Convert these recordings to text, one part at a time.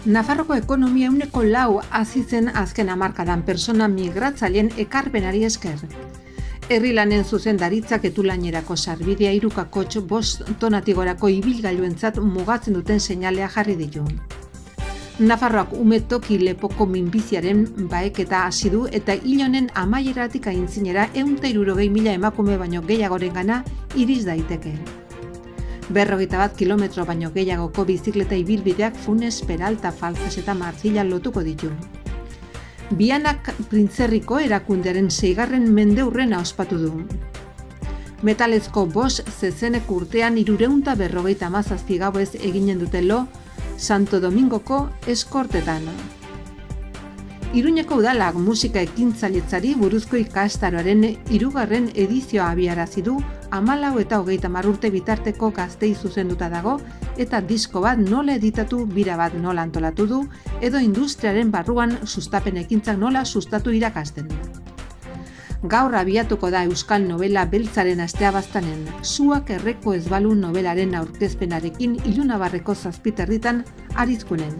Nafarroko ekonomia 4% hazi zen azken hamarkadan pertsona migratzaileen ekarpenari esker. Herri lanen zuzendaritzak etulainerako sarbidea 3,5 tonatigorako ibilgailuentzat mugatzen duten seinalea jarri ditu. Nafarroak ume toki lepoko minbiziaren baeketa hasi du eta hil honen amaieratik aintzinera 160.000 emakume baino gehiagorengana iris daiteke. 41 kilometro baino gehiagoko bizikleta ibilbideak Funes, Peralta, Falces eta Marzilla lotuko ditu. Bianak Printzerriko erakundearen 6. mendeurrena ospatu du. Metalezko Bosch zezenek urtean 357 gauez eginen dute lo Santo Domingoko eskortetan. Iruñeko udalak musika ekintzailetzari buruzko ikastaroaren 3. edizioa abiarazi du 14 eta 30 urte bitarteko gaztei zuzenduta dago eta disko bat nola editatu, bira bat nola antolatu du edo industriaren barruan sustapen ekintzak nola sustatu irakasten du. Gaur abiatuko da Euskal Novela Beltzaren astea baztanen, Suak erreko ezbalu novelaren aurkezpenarekin Ilunabarreko 7 erditan Arizkunen.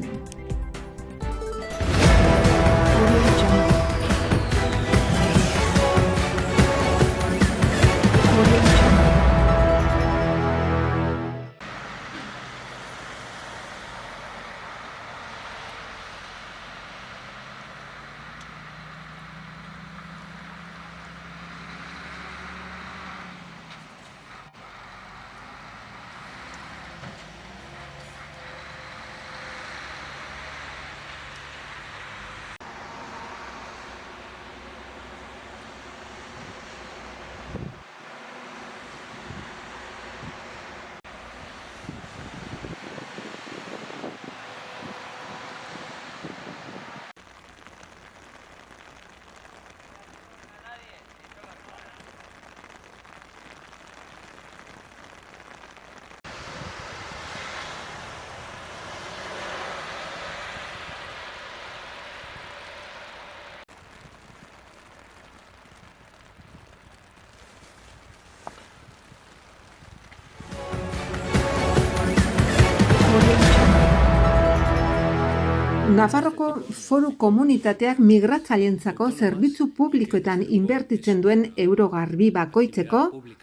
Nafarroko Foru Komunitateak migratzaileentzako zerbitzu publikoetan inbertitzen duen euro garbi bakoitzeko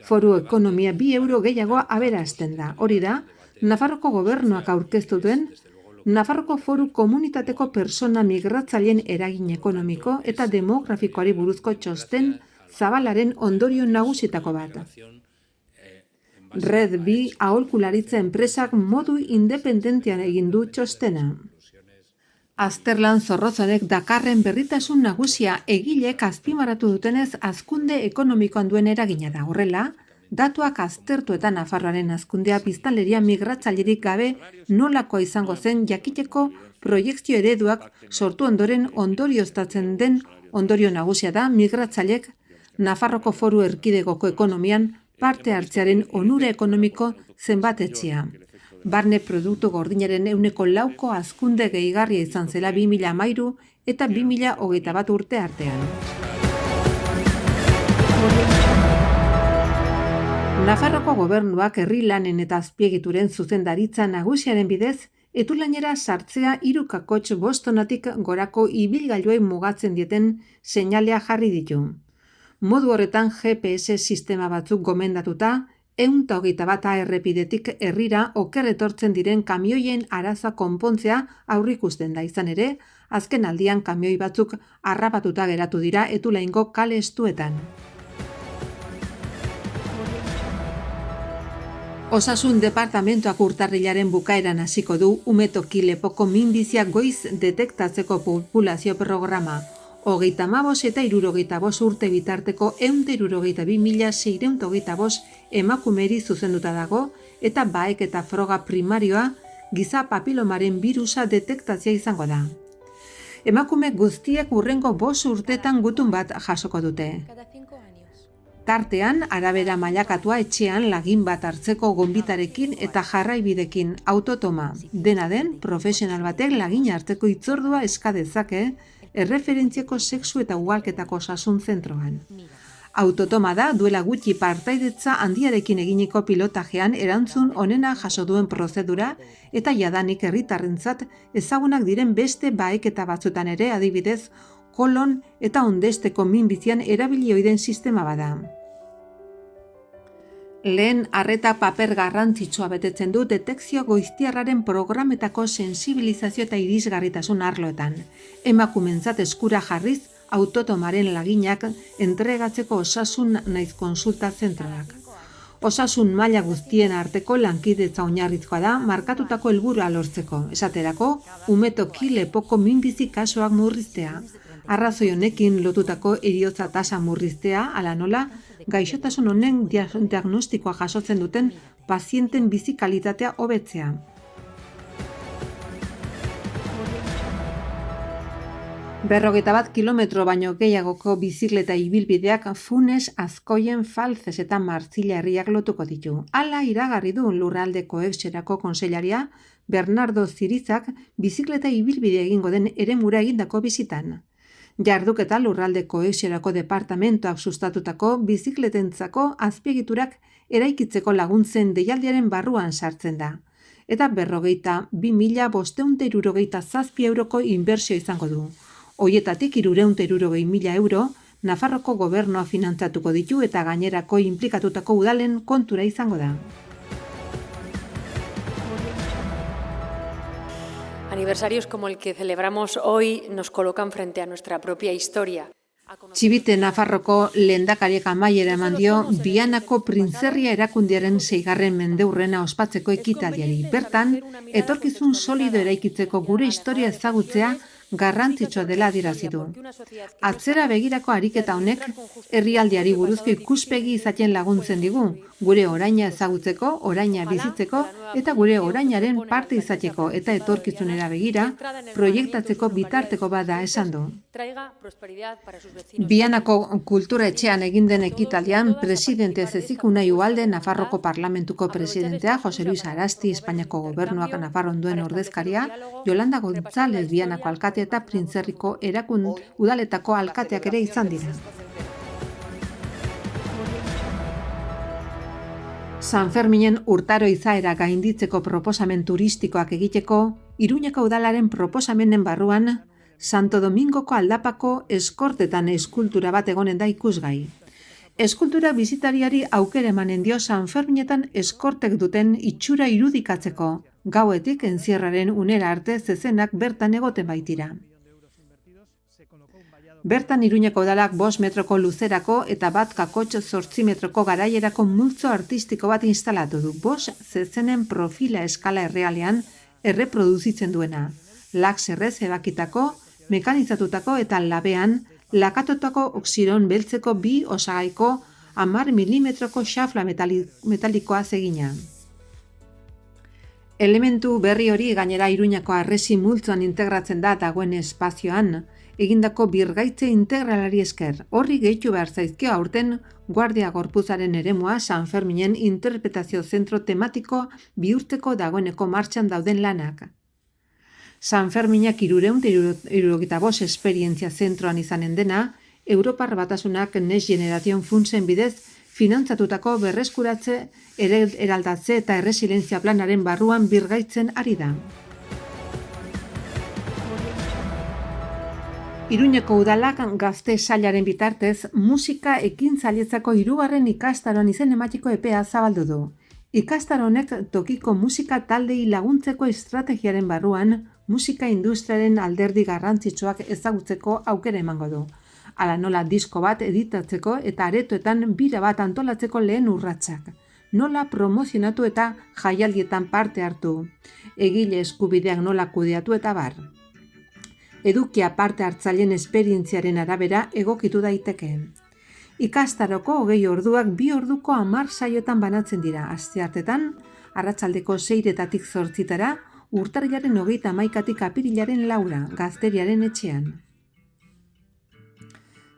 foru ekonomia 2 euro gehiago aberasten da. Hori da, Nafarroko gobernuak aurkeztu duen Nafarroko Foru Komunitateko persona migratzaileen eragin ekonomiko eta demografikoari buruzko txosten zabalaren ondorio nagusitako bat. Red 2 aholkularitza enpresak modu independentean egin du txostena. Azterlan Zorrotzarek dakarren berritasun nagusia egilek azpimarratu dutenez hazkunde ekonomikoan duen eragina da. Horrela, datuak aztertu eta Nafarroaren hazkundea biztanleria migratzailerik gabe nolakoa izango zen jakiteko proiekzio ereduak sortu ondoren ondorioztatzen den ondorio nagusia da migratzailek Nafarroko Foru Erkidegoko ekonomian parte hartzearen onura ekonomiko zenbatetzea. Barne produktu gordinaren 4% hazkunde gehigarria izan zela 2013 eta 2021 urte artean. Nafarroko gobernuak herri lanen eta azpiegituren zuzendaritza nagusiaren bidez, etulainera sartzea 3,5 tonatik gorako ibilgailuei mugatzen dieten seinalea jarri ditu. Modu horretan GPS sistema batzuk gomendatuta, 121 errepidetik herrira oker etortzen diren kamioien arazoa konpontzea aurrikusten da izan ere, azken aldian kamioi batzuk harrapatuta geratu dira Etulaingo kale estuetan. Osasun departamentoak urtarrilaren bukaeran hasiko du umetoki lepoko minbizia goiz detektatzeko populazio programa. 35 eta 65 urte bitarteko 162.625 emakumeri zuzenduta dago eta baek eta froga primarioa giza papilomaren birusa detektatzea izango da. Emakume guztiek hurrengo 5 urtetan gutun bat jasoko dute. Tartean, arabera mailakatua etxean lagin bat hartzeko gonbitarekin eta jarraibidekin autotoma. Dena den, profesional batek lagin hartzeko hitzordua eska dezake, erreferentziako sexu eta ugalketako osasun zentroan. Autotoma da duela gutxi partaidetza handiarekin eginiko pilotajean erantzun onena jaso duen prozedura eta jadanik herritarrentzat ezagunak diren beste baeketa batzutan ere adibidez kolon eta ondesteko minbizian erabili ohi den sistema bada. Lehen arreta paper garrantzitsua betetzen du detekzio goiztiarraren programetako sensibilizazio eta irisgarritasun arloetan. Emakumentzat eskura jarriz autotomaren laginak entregatzeko osasun naiz konsulta zentroak. Osasun maila guztien arteko lankidetza oinarrizkoa da markatutako helburua lortzeko. Esaterako, umetoki lepoko minbizi kasuak murriztea. Arrazoi honekin lotutako heriotza tasa murriztea, ala nola, gaixotasun honen diagnostikoa jasotzen duten pazienten bizi kalitatea hobetzea. Berrogeita bat kilometro baino gehiagoko bizikleta ibilbideak Funes, Azkoien, Falzes eta Martzilla herriak lotuko ditu. Hala iragarri du Lurralde Kohetsiorako kontseilaria Bernardo Zirizak bizikleta ibilbide egingo den eremura egindako bizitan. Jarduketa Lurralde Kohetsiorako departamentoak sustatutako bizikletentzako azpiegiturak eraikitzeko laguntzen deialdiaren barruan sartzen da. Eta 42.567 euroko inbertsio izango du. Hoietatik 360.000 euro Nafarroko gobernua finantzatuko ditu eta gainerako inplikatutako udalen kontura izango da. Aniversarios como el que celebramos hoy nos colocan frente a nuestra propia historia. Txibite Nafarroko lehendakariak amaiera eman dio Bianako Printzerria erakundearen 6. mendeurrena ospatzeko ekitaldiari. Bertan, etorkizun solido eraikitzeko gure historia ezagutzea garrantzitsua dela adierazi du. Atzera begirako ariketa honek herrialdeari buruzko ikuspegi izaten laguntzen digu, gure oraina ezagutzeko, oraina bizitzeko eta gure orainaren parte izateko eta etorkizunera begira proiektatzeko bitarteko bada esan du. Bianako kultura etxean egin den ekitaldian presidente Zezik Unai Ugalde, Nafarroko Parlamentuko presidentea, Jose Luis Arasti, Espainiako gobernuak Nafarroan duen ordezkaria, Yolanda González Bianako alkate eta Printzerriko udaletako alkateak ere izan dira. San Ferminen urtaro izaera gainditzeko proposamen turistikoak egiteko, Iruñeko udalaren proposamenen barruan, Santo Domingoko aldapako eskortetan eskultura bat egonen da ikusgai. Eskultura bizitariari aukera emanen dio San Ferminetan eskortek duten itxura irudikatzeko, gauetik enzierraren unera arte zezenak bertan egoten baitira. Bertan Iruñeko udalak 5 metroko luzerako eta bat kakotx 8 metroko garaierako multzo artistiko bat instalatu du. 5 zezenen profila eskala errealean erreproduzitzen duena. Laxerrez ebakitako, mekanizatutako eta labean lakatotako oxiron beltzeko 2 osagaiko 10 milimetroko xafla metalikoa zegina. Elementu berri hori gainera Iruñako harresi multzoan integratzen da dagoen espazioan, egindako birgaitze integralari esker. Horri gehitu behar zaizkio aurten Guardia Gorpuzaren eremua San Ferminen interpretazio zentro tematiko bihurtzeko dagoeneko martxan dauden lanak. San Ferminak 375 esperientzia zentroan izanen dena, Europar Batasunak Next Generation Funtsen bidez finantzatutako berreskuratze, eraldatze eta erresilientzia planaren barruan birgaitzen ari da. Iruñeko udalak gazte sailaren bitartez musika ekintzailetzako 3. ikastaroan izen ematiko epea zabaldu du. Ikastaro honek tokiko musika taldei laguntzeko estrategiaren barruan musika industriaren alderdi garrantzitsuak ezagutzeko aukera emango du. Hala nola disko bat editatzeko eta aretoetan bira bat antolatzeko lehen urratsak. Nola promozionatu eta jaialdietan parte hartu. Egile eskubideak nola kudeatu eta bar. Edukia parte hartzaileen esperientziaren arabera egokitu daiteke. Ikastaroko 20 orduak 2 orduko 10 saioetan banatzen dira. Asteartetan, arratsaldeko 6-etatik 8-tara, urtarrilaren 31-tik apirilaren 4, Gazteriaren etxean.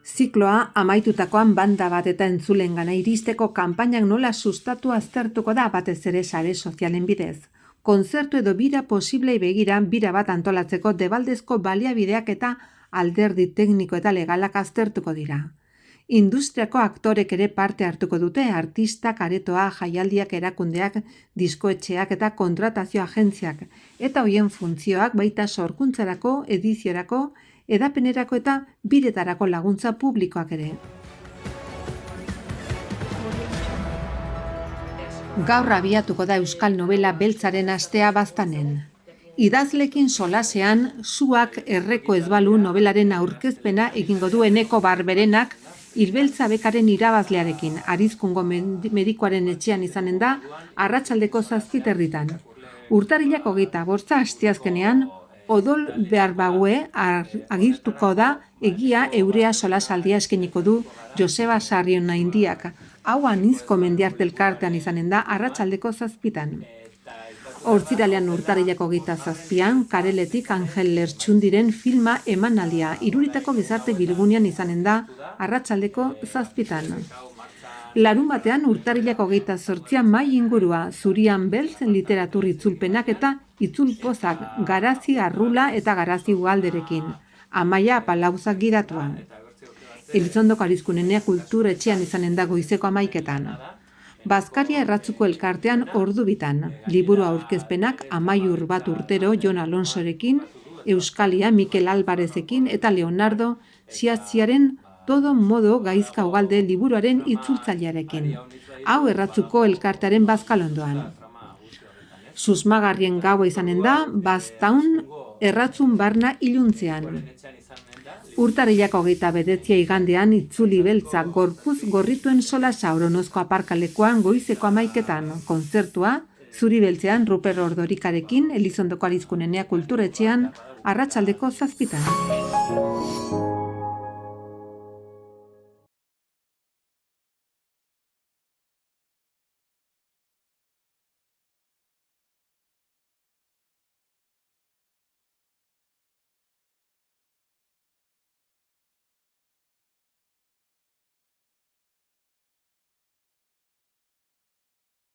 Zikloa amaitutakoan banda bat eta entzulengana iristeko kanpainak nola sustatu aztertuko da batez ere sare sozialen bidez. Kontzertu edo bira posiblei begira bira bat antolatzeko debaldezko baliabideak eta alderdi tekniko eta legalak aztertuko dira. Industriako aktorek ere parte hartuko dute, artistak, aretoa, jaialdiak, erakundeak, diskoetxeak eta kontratazio agentziak, eta hoien funtzioak baita sorkuntzarako, ediziorako, edapenerako eta biretarako laguntza publikoak ere. Gaur abiatuko da Euskal Nobela beltzaren astea Baztanen. Idazlekin solasean, Suak erreko ez balu nobelaren aurkezpena egingo du Eneko Barberenak Irbeltza bekaren irabazlearekin, Arizkungo medikoaren etxean izanen da, arratsaldeko 7:00. Urtarrilak 25 asteazkenean, Odol Beharbague agirtuko da egia eurea solasaldia eskainiko du Joseba Sarrionaindiak. Hau Anizko Mendiarte elkartean izanen da, arratsaldeko 7:00. Hortziralean urtarrilak 27, Kareletik Angel Lertxundiren filma emanaldia Iruritako gizarte bilgunean izanen da, arratsaldeko 7:00. Larunbatean urtarrilak 28 mai ingurua, Zurian beltz literatur itzulpenak eta itzulpozak Garazi Arrula eta Garazi Ugalderekin, Amaia Apalauzak gidatuan. Elizondoko Arizkunenea kultur etxean izanen da goizeko 11:00. Bazkaria Erratzuko elkartean ordu 2, liburu aurkezpenak Amaiur bat urtero Jon Alonsorekin, Euskalia Mikel Albarezekin eta Leonardo Ziatziaren Todo modo Gaizka Ugalde liburuaren itzultzailearekin. Hau Erratzuko elkartearen Bazkalondoan. Susmagarrien gaua izanen da, Baztaun Erratzun Barna iluntzean. Urtarrilak 29 igandean itzuli beltza gorpuz gorrituen solasa Oronozko aparkalekuan goizeko 11:00. Kontzertua, Zuri beltzean Ruper Ordorikarekin, Elizondoko Arizkunenea kulturetxean, arratsaldeko 7:00.